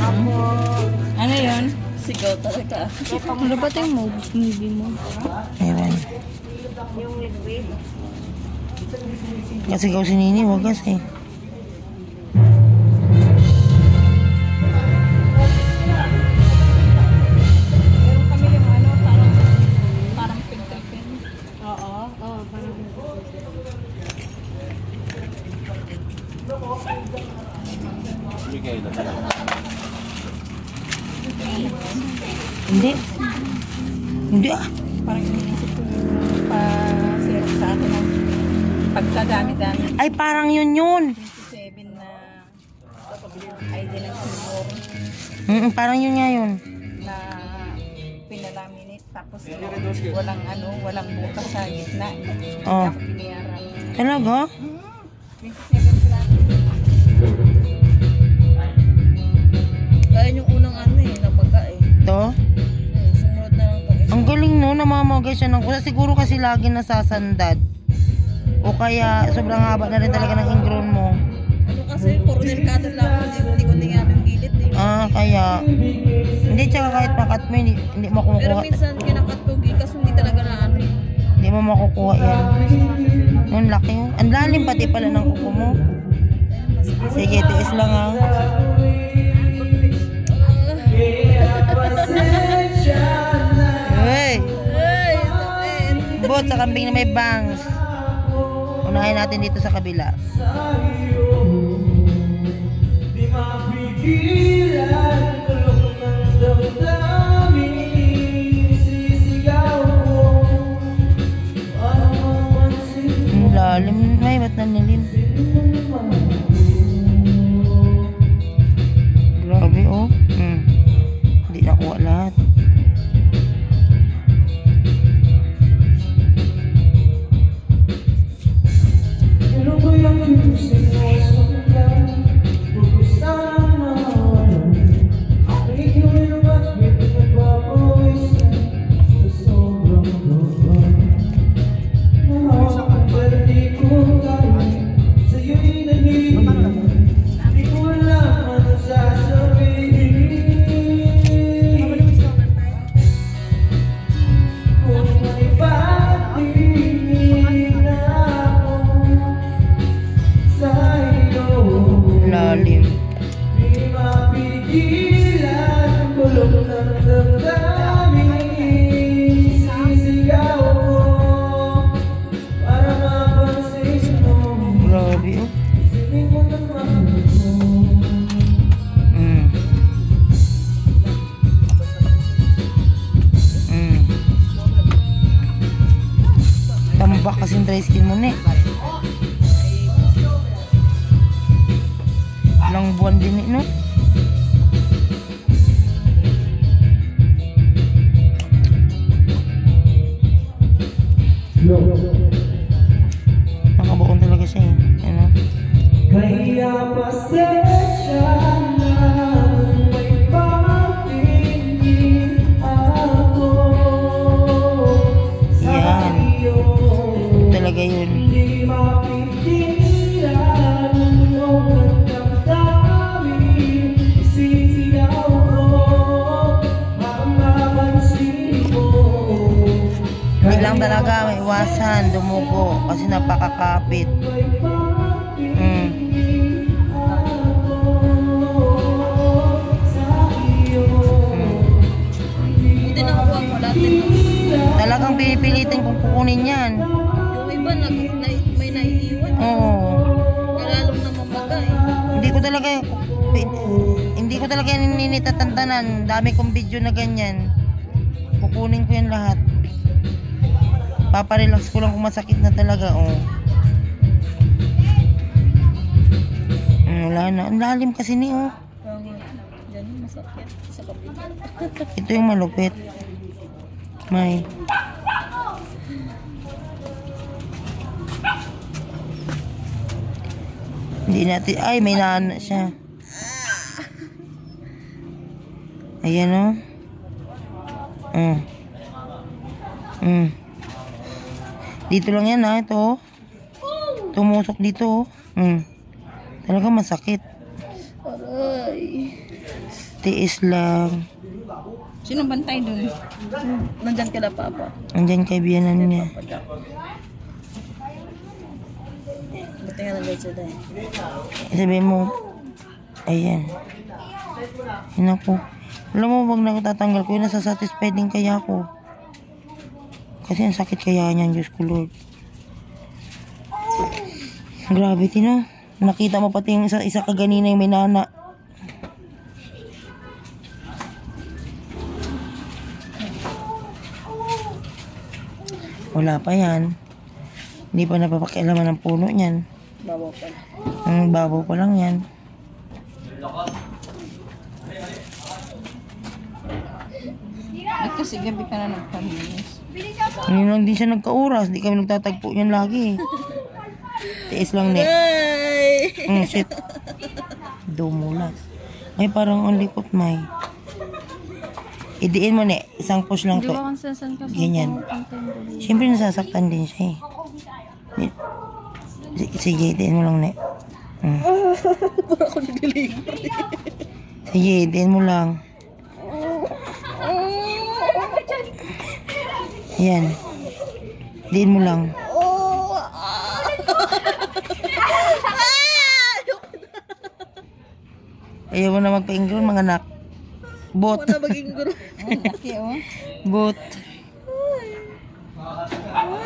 Ano yun? Sigaw talaga. Ano ba ito yung movie mo? Ewan. Yung liquid. Kasi ikaw si Nini, wagas eh. Meron kami yung ano, parang pink-pink. Oo, parang Hindi. Hindi ah. parang iniisip ko yung pa-series sa atin ng pagkadami-dami. Ay, parang yun yun. 27 na ID ng siguro Parang yun nga yun. na pinalaminate tapos walang walang butas sa gitna. Hindi Oh. ako binayaran. Talaga? 27 sila. Kaya yung unang nabaga Ito? Sumunod na lang itong Ang galing no, namamagay siya ng kusa. Siguro kasi lagi nasasandad. O kaya sobrang haba na rin talaga ng ingrown mo. ano kasi, puro delikado lang. Hindi ko tingnan yung gilid. Kaya hindi, tsaka kahit pakat mo, hindi mo Pero makukuha. minsan kinakat ko kasi hindi talaga na Hindi mo makukuha yan. Ang laki yun. Ang lalim pati pala ng kuko mo. Sige, tiis lang ha. Hey! Bot sa kambing na may bangs. Unahin natin dito sa kabila. Ang lalim. May ba't nanilin? Grabe oh. Hindi nakuha lahat. Lalim. Grabe oh. Tambak kasing dry skin mo na eh. Ilang buwan din no? Nakabuon talaga siya eh. Ano? Kaya pasensya na may patingin ako sa iyo. Talaga yun. Hindi mapigilan ang nagdamdamin. Sisigaw ko ang mapansin mo. Hindi lang talaga may iwasan, dumugo kasi napakakapit. Buti nakakuha mo lahat ito. Talagang pipilitin kung kukunin yan. Yung iba may naiiwan. Oo. Lalong namamaga Hindi ko talaga ninitatantanan. Dami kong video na ganyan. Kukunin ko yan lahat. Paparelax ko lang kung masakit na talaga. Wala na. Ang lalim kasi ni Diyan masakit sa kabila. Ito yung malupit. May. Hindi natin. Ay, may naan siya. Ayan o. Dito lang yan ha. Ito. Tumusok dito. Talaga masakit. Aray. Tiis lang. Sino bantay dun? Nandyan ka na, Papa. Andyan kay biyanan niya. Buti nga nandyan sila eh. Sabi mo, ayan. Yan ako. Alam mo, wag na tatanggal ko, nasasatisfied din kaya ako. Kasi ang sakit kaya niyan, Diyos ko Lord. Grabe, tino. Nakita mo pati yung isa kaganina yung may nana. Wala pa yan. Hindi pa napapakialaman ng puno niyan. Babaw pa na. Babaw pa lang yan. Ba't kasi gabi ka na nagpaminis? Ngayon lang din siya nagka-oras. Di kami nagtatagpo yan lagi. Tiis lang, ne. Shit. Dumulas. Ay, parang ang likot, may. Idiin mo, ne. Isang push lang Di to. ba kung saan ka Ganyan. pupunta? Siyempre, nasasaktan din siya, eh. Sige, idiin mo lang, ne. Para ako nag-deliver. Sige, idiin mo lang. Yan. Idiin mo lang. Ayaw mo na magpa-ingron, mga anak. Bot. Wala maging guro. Ay, laki oh. Bot.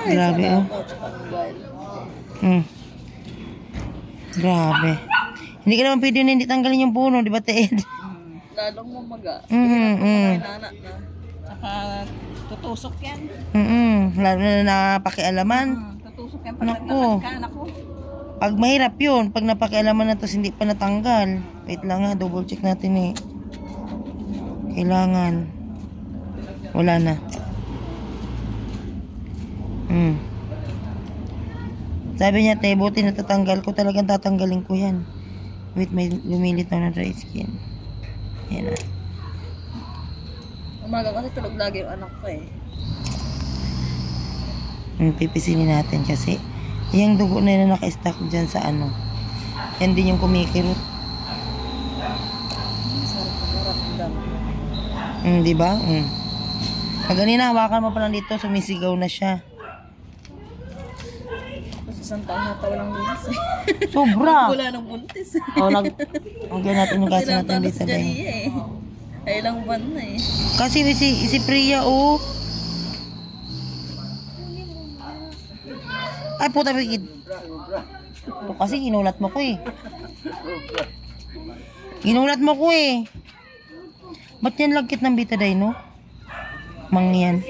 Grabe, oh. Grabe. Hindi ka naman pwede na hindi tanggalin yung puno, di ba, Ted? Lalong mamaga. Nana na. Saka tutusok yan. Lalo na napakialaman. Tutusok yan Naku. Naku. Pag mahirap yun, pag napakialaman na tapos hindi pa natanggal. Wait lang nga, double check natin eh. Kailangan. Wala na. Sabi niya, te, buti natatanggal ko. Talagang tatanggalin ko yan. Wait, may lumilit na dry skin. Yan na. Umaga kasi tulog lagi yung anak ko eh. Pipisinin natin kasi yung dugo na yun na naka-stack dyan sa ano. Yan din yung kumikirot. Sarap ang maramdam. Diba? Ganina, hawakan mo pa lang dito, sumisigaw na siya. Tapos isang taon na taon lang buntis eh. Sobra! Wala nang buntis. Hanggang natin yung kasi natin dito na yun. Ay ilang buwan na eh. Kasi si Priya, oh. Ay, puta, bigid. Ito kasi, ginulat mo ko eh. Ginulat mo ko eh. Ba't yan lagkit ng Betadine, no? Mangyan.